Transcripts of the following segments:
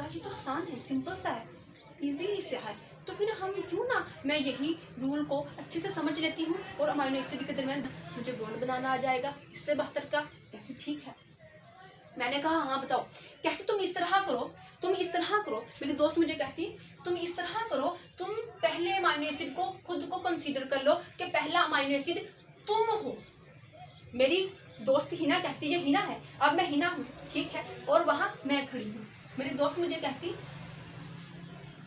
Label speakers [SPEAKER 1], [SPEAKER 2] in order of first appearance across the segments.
[SPEAKER 1] कहा ये तो आसान है, सिंपल सा है, इजीली से है, तो फिर हम क्यों ना मैं यही रूल को अच्छे से समझ लेती हूँ और अमाइनो एसिड के दरमियान मुझे बॉन्ड बनाना आ जाएगा इससे बेहतर का। कहती ठीक है। मैंने कहा हाँ बताओ। कहती तुम इस तरह करो, तुम इस तरह करो। मेरी दोस्त मुझे कहती तुम इस तरह करो, तुम पहले अमाइनो एसिड को खुद को कंसीडर कर लो कि पहला अमाइनो एसिड तुम हो। मेरी दोस्त हिना कहती है हिना है, अब मैं हिना हूँ, ठीक है, और वहाँ मैं खड़ी हूँ। मेरी दोस्त मुझे कहती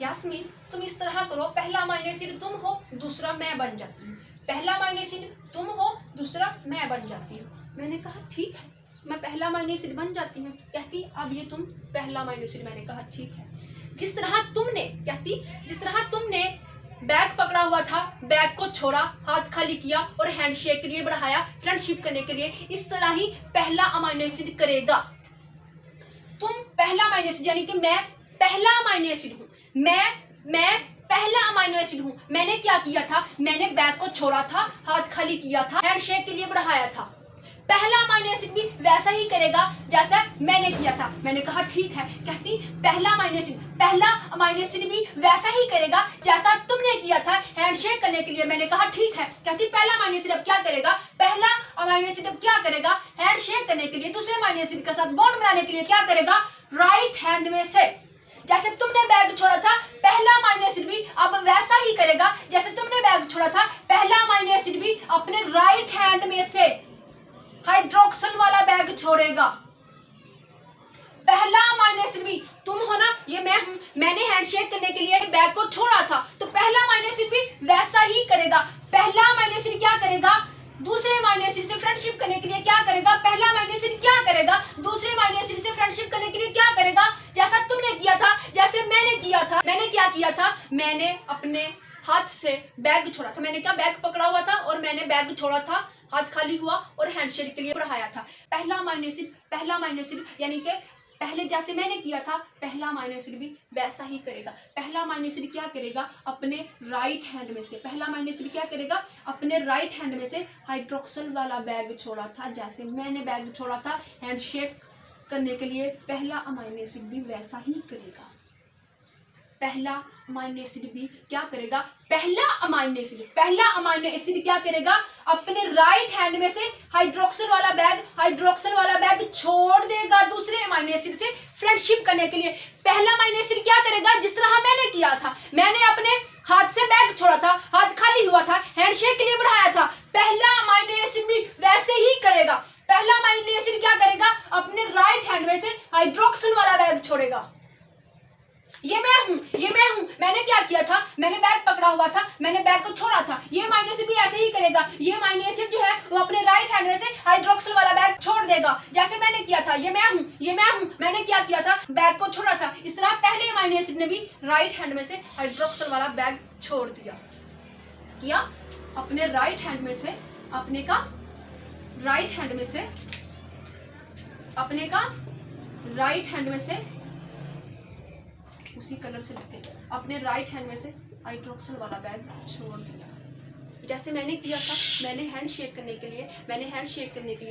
[SPEAKER 1] यास्मीन तुम इस तरह करो, पहला अमाइनो एसिड तुम हो, दूसरा मैं बन जाती हूँ। पहला अमाइनो एसिड तुम हो, दूसरा मैं बन जाती हूँ। मैंने कहा ठीक है, मैं पहला अमाइनो एसिड बन जाती हूँ। कहती अब ये तुम पहला अमाइनो एसिड। मैंने कहा ठीक है। जिस तरह तुमने, कहती जिस तरह तुमने बैग पकड़ा हुआ था, बैग को छोड़ा, हाथ खाली किया और हैंडशेक के लिए बढ़ाया, फ्रेंडशिप करने के लिए, इस तरह ही पहला अमाइनो एसिड करेगा। तुम पहला अमाइनो एसिड, यानी कि मैं पहला अमाइनो एसिड हूँ, मैं पहला अमाइनो एसिड हूँ। मैंने क्या किया था, मैंने बैग को छोड़ा था, हाथ खाली किया था, हैंडशेक के लिए बढ़ाया था। पहला अमाइनो एसिड भी वैसा ही करेगा जैसा मैंने किया था। मैंने कहा ठीक है। कहती पहला अमाइनो एसिड भी वैसा ही करेगा जैसा तुमने किया था हैंडशेक करने के लिए। मैंने कहा ठीक है। कहती पहला अमाइनो एसिड अब क्या करेगा, पहला अमाइनो एसिड अब क्या करेगा, हैंडशेक करने के लिए, दूसरे अमाइनो एसिड के साथ बॉन्ड बनाने के लिए क्या करेगा, राइट हैंड में से। जैसे तुमने बैग छोड़ा था, पहला अमाइनो एसिड भी अब वैसा ही करेगा जैसे तुमने बैग छोड़ा था। पहला अमाइनो एसिड भी अपने राइट हैंड में से हाइड्रोक्सिल वाला बैग छोड़ेगा। पहला अमाइनो एसिड भी तुम हो ना, ये मैं हूं, मैंने हैंडशेक करने के लिए बैग को छोड़ा था, तो पहला अमाइनो एसिड भी वैसा ही करेगा। पहला अमाइनो एसिड क्या करेगा, दूसरे अमाइनो एसिड से फ्रेंडशिप करने के लिए क्या करेगा, पहला अमाइनो एसिड क्या करेगा, दूसरे अमाइनो एसिड से फ्रेंडशिप करने के लिए क्या करेगा, जैसा तुमने किया था, जैसे मैंने किया था। मैंने क्या किया था, मैंने अपने हाथ से बैग छोड़ा था। मैंने क्या, बैग पकड़ा हुआ था और मैंने बैग छोड़ा था, हाथ खाली हुआ और हैंडशेक के लिए बढ़ाया था। पहला अमाइनो एसिड यानी कि पहले जैसे मैंने किया था, पहला अमाइनो एसिड भी वैसा ही करेगा। पहला अमाइनो एसिड क्या करेगा, अपने राइट हैंड में से, पहला अमाइनो एसिड क्या करेगा, अपने राइट हैंड में से हाइड्रोक्सिल वाला बैग छोड़ा था, जैसे मैंने बैग छोड़ा था हैंडशेक करने के लिए। पहला अमाइनो एसिड भी वैसा ही करेगा। पहला अमाइनो एसिड भी क्या करेगा, पहला अमाइनो एसिड क्या करेगा, अपने राइट हैंड में से हाइड्रोक्सिल वाला बैग छोड़ देगा दूसरे अमाइनो एसिड से फ्रेंडशिप करने के लिए। पहला अमाइनो एसिड क्या करेगा, जिस तरह मैंने किया था, मैंने अपने हाथ से बैग छोड़ा था, हाथ खाली हुआ था, हैंडशेक के लिए बढ़ाया था। पहला अमाइनो एसिड भी वैसे ही करेगा। पहला अमाइनो एसिड क्या करेगा, अपने राइट हैंड में से हाइड्रोक्सिल वाला बैग छोड़ेगा। ये मैं हूं, मैंने क्या किया था, मैंने बैग पकड़ा हुआ था, मैंने बैग को छोड़ा था। ये अमाइनो एसिड भी ऐसे ही करेगा। ये अमाइनो एसिड जो है वो अपने राइट हैंड में से हाइड्रोक्सिल वाला बैग छोड़ देगा, जैसे मैंने किया था। ये मैं हूं, मैंने क्या किया था, बैग को छोड़ा था। इस तरह पहले अमाइनो एसिड ने भी राइट हैंड में से हाइड्रोक्सिल वाला बैग छोड़ दिया। किया अपने राइट हैंड में से, अपने का राइट हैंड में से उसी कलर से लिखते हैं, अपने राइट हैंड में से हाइड्रोक्सिल वाला बैग छोड़ दिया, जैसे मैंने किया था। मैंने हैंडशेक करने के लिए,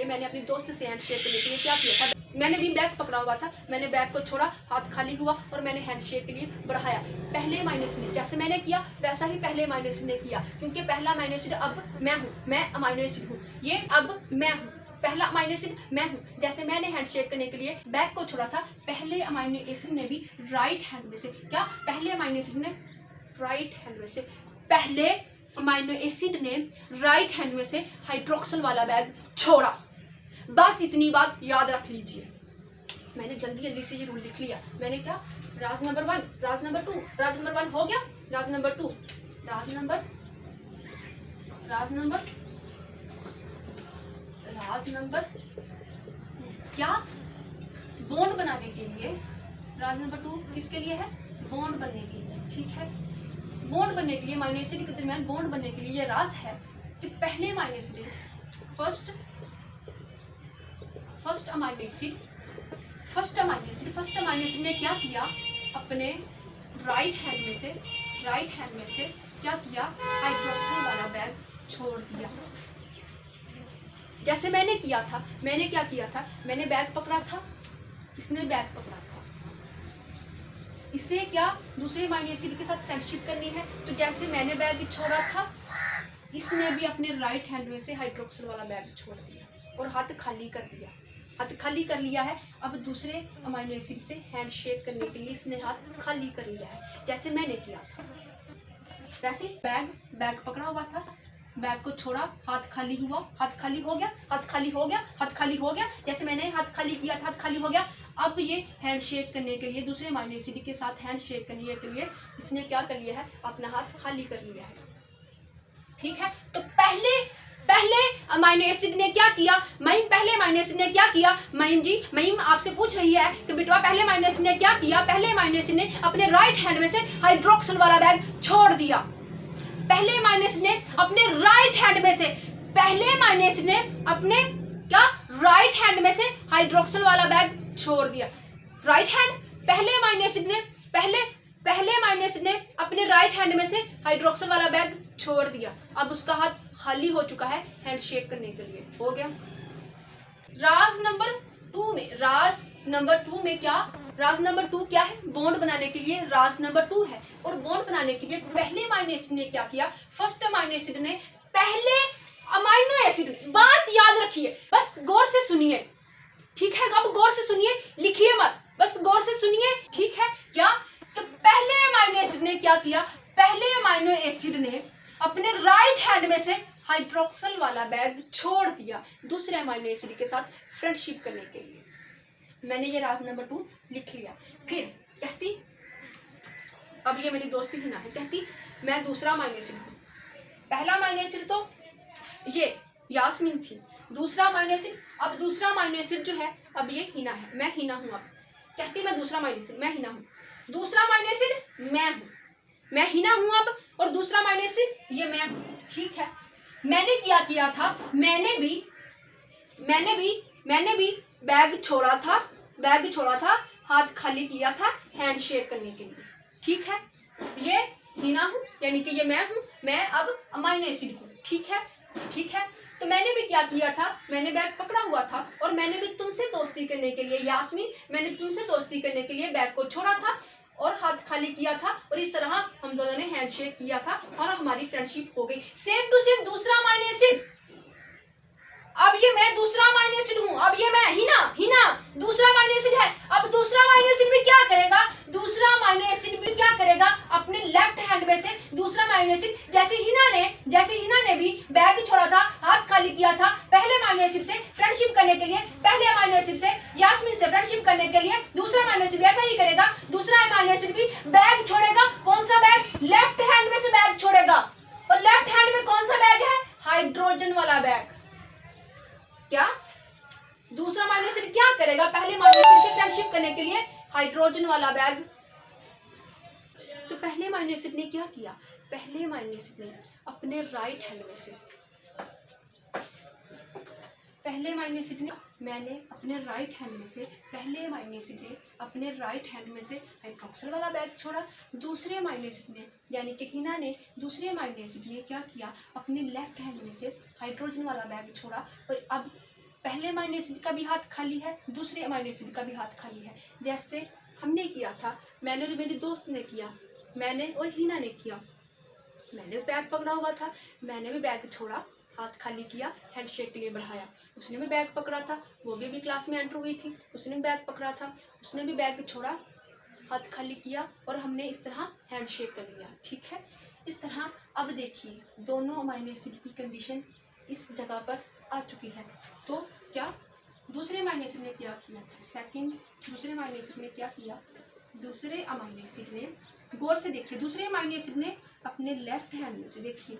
[SPEAKER 1] मैंने अपनी दोस्त से हैंडशेक करने के लिए क्या किया था, मैंने भी बैग पकड़ा हुआ था, मैंने बैग को छोड़ा, हाथ खाली हुआ और मैंने हैंडशेक के लिए बढ़ाया। पहले अमाइनो एसिड ने जैसे मैंने किया वैसा ही पहले अमाइनो एसिड ने किया, क्योंकि पहला अमाइनो एसिड अब मैं हूँ, मैं अमाइनो एसिड हूँ, ये अब मैं हूँ। पहला अमाइनो एसिड मैं हूँ, जैसे मैंने हैंडशेक करने के लिए बैग को छोड़ा था, पहले अमाइनो एसिड ने भी राइट हैंड में से क्या, पहले अमाइनो एसिड ने राइट हैंड में से हाइड्रोक्सिल वाला बैग छोड़ा। बस इतनी बात याद रख लीजिए। मैंने जल्दी से ये रूल लिख लिया। मैंने क्या, राज नंबर 1, राज नंबर 2, राज नंबर 1 हो गया, राज नंबर 2, राज नंबर क्या, बॉन्ड बनाने के लिए। राज नंबर 2 किसके लिए है, बॉन्ड बनने के लिए, ठीक है। बॉन्ड बनने के लिए, अमाइनो एसिड के दरमियान बॉन्ड बनने के लिए ये राज है कि पहले amino acid, first amino acid ने क्या किया, अपने राइट हैंड में से क्या किया, हाइड्रोक्सिल वाला बैग छोड़ दिया, जैसे मैंने किया था। मैंने क्या किया था, मैंने बैग पकड़ा था, इसने बैग पकड़ा था, इसे क्या दूसरे अमाइनो एसिड के साथ फ्रेंडशिप करनी है। तो जैसे मैंने बैग छोड़ा था, इसने भी अपने राइट हैंड में से हाइड्रोक्सिल वाला बैग छोड़ दिया और हाथ खाली कर दिया। हाथ खाली कर लिया है। अब दूसरे अमाइनो एसिड से हैंड शेक करने के लिए इसने हाथ खाली कर लिया है, जैसे मैंने किया था। वैसे बैग पकड़ा हुआ था, बैग को छोड़ा, हाथ खाली हुआ, हाथ खाली हो गया, हाथ खाली हो गया, हाथ खाली हो गया, जैसे मैंने हाथ खाली किया था, हाथ खाली हो गया। अब ये हैंड शेक करने के लिए, दूसरे अमाइनो एसिड के साथ हैंड शेक करने के लिए इसने क्या कर लिया है, अपना हाथ खाली कर लिया है। ठीक है, तो पहले अमाइनो एसिड ने क्या किया, पहले अमाइनो एसिड ने क्या किया, महिम आपसे पूछ रही है कि बेटा पहले अमाइनो एसिड ने क्या किया। पहले अमाइनो एसिड ने अपने राइट हैंड में से हाइड्रोक्सिल वाला बैग छोड़ दिया। पहले अमाइनो एसिड ने अपने राइट हैंड में से, पहले अमाइनो एसिड ने अपने क्या राइट हैंड में से हाइड्रोक्सिल वाला बैग छोड़ दिया। राइट हैंड, पहले अमाइनो एसिड ने अपने राइट हैंड में से हाइड्रोक्सिल वाला बैग छोड़ दिया। अब उसका हाथ खाली हो चुका है हैंड शेक करने के लिए, हो गया। राज नंबर टू में क्या है, बॉन्ड बनाने के लिए राज नंबर 2 है। और बॉन्ड बनाने के लिए पहले अमाइनो एसिड ने क्या किया, फर्स्ट अमाइनो एसिड ने पहले अमाइनो एसिड, बात याद रखिए, बस गौर से सुनिए, ठीक है। अब गौर से सुनिए, लिखिए मत, बस गौर से सुनिए, ठीक है। क्या, तो पहले अमाइनो एसिड ने क्या किया, पहले अमाइनो एसिड ने अपने राइट हैंड में से हाइड्रोक्सिल वाला बैग छोड़ दिया दूसरे अमाइनो एसिड के साथ फ्रेंडशिप करने के लिए। मैंने ये राज नंबर 2 लिख लिया। फिर कहती, अब ये मेरी दोस्ती हिना है, कहती मैं दूसरा अमाइनो एसिड हूँ। पहला अमाइनो एसिड तो ये यास्मीन थी, दूसरा अमाइनो एसिड, अब दूसरा अमाइनो एसिड जो है अब ये हिना है, मैं हिना हूँ। अब कहती मैं दूसरा अमाइनो एसिड, मैं हिना हूँ, दूसरा अमाइनो एसिड मैं हूँ, मैं हिना हूँ अब, और दूसरा अमाइनो एसिड ये मैं हूँ, ठीक है। मैंने क्या किया था, मैंने भी बैग छोड़ा था, हाथ खाली किया था हैंड शेक करने के लिए, ठीक है। ये हिना हूँ, यानी कि ये मैं हूँ, मैं अब अमाइनो एसिड हूँ, ठीक है। तो मैंने भी क्या किया था, मैंने बैग पकड़ा हुआ था और मैंने भी तुमसे दोस्ती करने के लिए, यास्मीन, मैंने तुमसे दोस्ती करने के लिए बैग को छोड़ा था और हाथ खाली किया था, और इस तरह हम दोनों ने हैंडशेक किया था और हमारी फ्रेंडशिप हो गई। सेम टू सेम दूसरा अमाइनो एसिड, अब ये मैं दूसरा अमाइनो एसिड हूँ, अब ये मैं हिना दूसरा अमाइनो एसिड है। अब दूसरा अमाइनो एसिड भी क्या करेगा, दूसरा अमाइनो एसिड भी क्या करेगा, अपने लेफ्ट हैंड में से दूसरा अमाइनो एसिड, जैसे हिना ने भी बैग छोड़ा था, हाथ खाली किया था पहले अमाइनो एसिड से फ्रेंडशिप करने के लिए, पहले अमाइनो एसिड से यास्मीन से फ्रेंडशिप करने के लिए, दूसरा अमाइनो एसिड ऐसा ही करेगा। दूसरा अमाइनो एसिड भी बैग छोड़ेगा, कौन सा बैग, लेफ्ट हैंड में से बैग छोड़ेगा, और लेफ्ट हैंड में कौन सा बैग है, हाइड्रोजन वाला बैग। क्या, दूसरा अमाइनो एसिड क्या करेगा, पहले अमाइनो एसिड से फ्रेंडशिप करने के लिए हाइड्रोजन वाला बैग। तो पहले अमाइनो एसिड ने क्या किया, पहले अमाइनो एसिड ने अपने राइट हैंड में से, पहले अमाइनो एसिड ने, मैंने अपने राइट हैंड में से, पहले अमाइनो एसिड ने अपने राइट हैंड में से हाइड्रोक्सिल वाला बैग छोड़ा। दूसरे अमाइनो एसिड ने, यानी कि हिना ने, दूसरे अमाइनो एसिड ने क्या किया, अपने लेफ्ट हैंड में से हाइड्रोजन वाला बैग छोड़ा। और अब पहले अमाइनो एसिड का भी हाथ खाली है, दूसरे अमाइनो एसिड का भी हाथ खाली है, जैसे हमने किया था, मैंने और मेरी दोस्त ने किया, मैंने और हिना ने किया। मैंने बैग पकड़ा हुआ था, मैंने भी बैग छोड़ा, हाथ खाली किया, हैंडशेक के लिए बढ़ाया। उसने भी बैग पकड़ा था, वो भी अभी क्लास में एंटर हुई थी, उसने भी बैग पकड़ा था, उसने भी बैग छोड़ा, हाथ खाली किया, और हमने इस तरह हैंडशेक कर लिया, ठीक है। इस तरह अब देखिए दोनों अमाइनो एसिड की कंडीशन इस जगह पर आ चुकी है। तो क्या, दूसरे अमाइनो एसिड ने क्या किया था, दूसरे अमाइनो एसिड ने क्या किया, दूसरे अमाइनो एसिड ने, गौर से देखिए, दूसरे अमाइनो एसिड ने अपने लेफ्ट हैंड में से, देखिए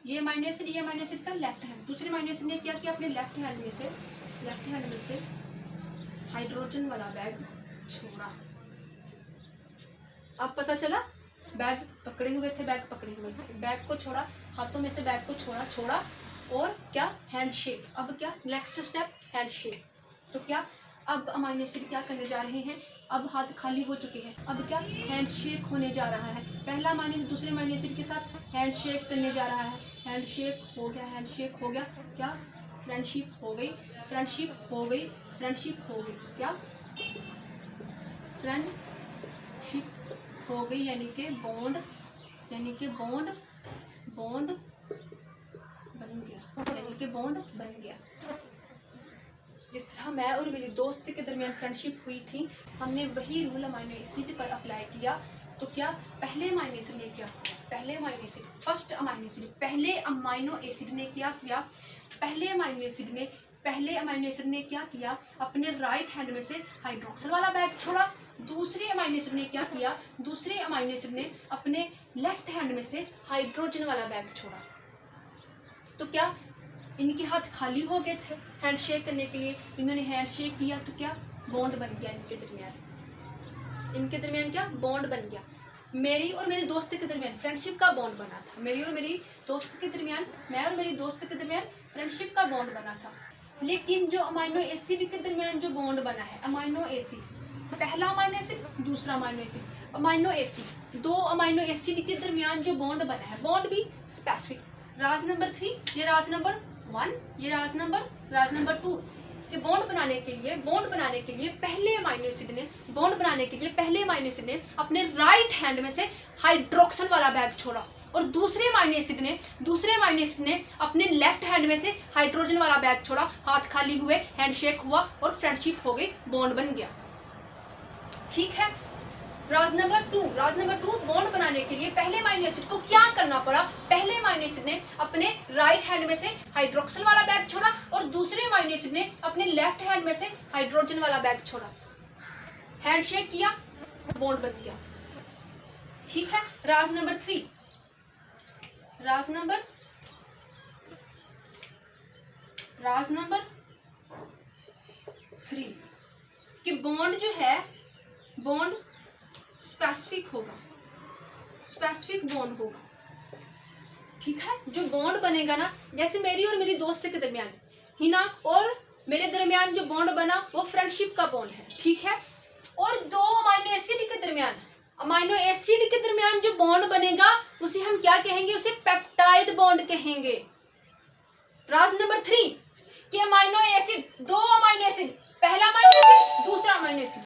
[SPEAKER 1] ये अमाइनो एसिड का लेफ्ट हैंड, दूसरे अमाइनो एसिड ने क्या किया, अपने लेफ्ट हैंड में से हाइड्रोजन वाला बैग छोड़ा। अब पता चला, बैग पकड़े हुए थे, बैग को छोड़ा, हाथों में से बैग को छोड़ा और क्या, हैंडशेक। अब क्या, नेक्स्ट स्टेप हैंडशेक। तो क्या, अब अमाइनो एसिड क्या करने जा रहे हैं, अब हाथ खाली हो चुके हैं, अब क्या, हैंडशेक होने जा रहा है। पहला अमाइनो एसिड दूसरे अमाइनो एसिड के साथ हैंडशेक करने जा रहा है, हैंडशेक हो गया, क्या, फ्रेंडशिप हो गई, क्या, फ्रेंडशिप फ्रेंडशिप हो गई, यानी कि बॉन्ड बन गया, यानी कि बॉन्ड बन गया। जिस तरह मैं और मेरी दोस्त के दरमियान फ्रेंडशिप हुई थी, हमने वही रूल अमाइनो एसिड पर अप्लाई किया। तो क्या पहले अमाइनो एसिड ने क्या, फर्स्ट अमाइनो एसिड, पहले अमाइनो एसिड ने क्या किया, पहले अमाइनो एसिड ने क्या किया, अपने राइट हैंड में से हाइड्रोक्सिल वाला बैग छोड़ा। दूसरे अमाइनो एसिड ने क्या किया, दूसरे अमाइनो एसिड ने अपने लेफ्ट हैंड में से हाइड्रोजन वाला बैग छोड़ा। तो क्या इनके हाथ खाली हो गए थे हैंडशेक करने के लिए, इन्होंने हैंडशेक किया तो क्या बॉन्ड बन गया इनके दरमियान क्या बॉन्ड बन गया। मेरी और मेरी दोस्त के दरमियान फ्रेंडशिप का बॉन्ड बना था, मैं और मेरी दोस्त के दरमियान फ्रेंडशिप का बॉन्ड बना था। लेकिन जो अमाइनो एसिड के दरमियान जो बॉन्ड बना है, अमाइनो एसिड, पहला अमाइनो एसिड दूसरा अमाइनो एसिड, अमाइनो एसिड, दो अमाइनो एसिड के दरमियान जो बॉन्ड बना है, बॉन्ड भी स्पेसिफिक, राज नंबर 3, ये राज नंबर 1, ये राज नंबर 2 के बॉन्ड बनाने के लिए पहले अमाइनो एसिड ने अपने राइट हैंड में से हाइड्रोक्सिल वाला बैग छोड़ा और दूसरे अमाइनो एसिड ने अपने लेफ्ट हैंड में से हाइड्रोजन वाला बैग छोड़ा। हाथ खाली हुए, हैंडशेक हुआ और फ्रेंडशिप हो गई, बॉन्ड बन गया। ठीक है। राज नंबर 2 बॉन्ड बनाने के लिए पहले अमाइनो एसिड को क्या करना पड़ा, पहले अमाइनो एसिड ने अपने राइट हैंड में से हाइड्रोक्सिल वाला बैग छोड़ा और दूसरे अमाइनो एसिड ने अपने लेफ्ट हैंड में से हाइड्रोजन वाला बैग छोड़ा, हैंडशेक किया, बॉन्ड बन गया। ठीक है। राज नंबर 3 कि बॉन्ड जो है, बॉन्ड स्पेसिफिक बॉन्ड होगा। ठीक है। जो बॉन्ड बनेगा ना, जैसे मेरी और मेरी दोस्त के दरमियान, हिना और मेरे दरमियान जो बॉन्ड बना वो फ्रेंडशिप का बॉन्ड है। ठीक है। और दो अमाइनो एसिड के दरमियान जो बॉन्ड बनेगा उसे हम क्या कहेंगे, उसे पेप्टाइड बॉन्ड कहेंगे। राज नंबर 3 कि अमाइनो एसिड, दो अमाइनो एसिड, पहला अमाइनो एसिड दूसरा अमाइनो एसिड,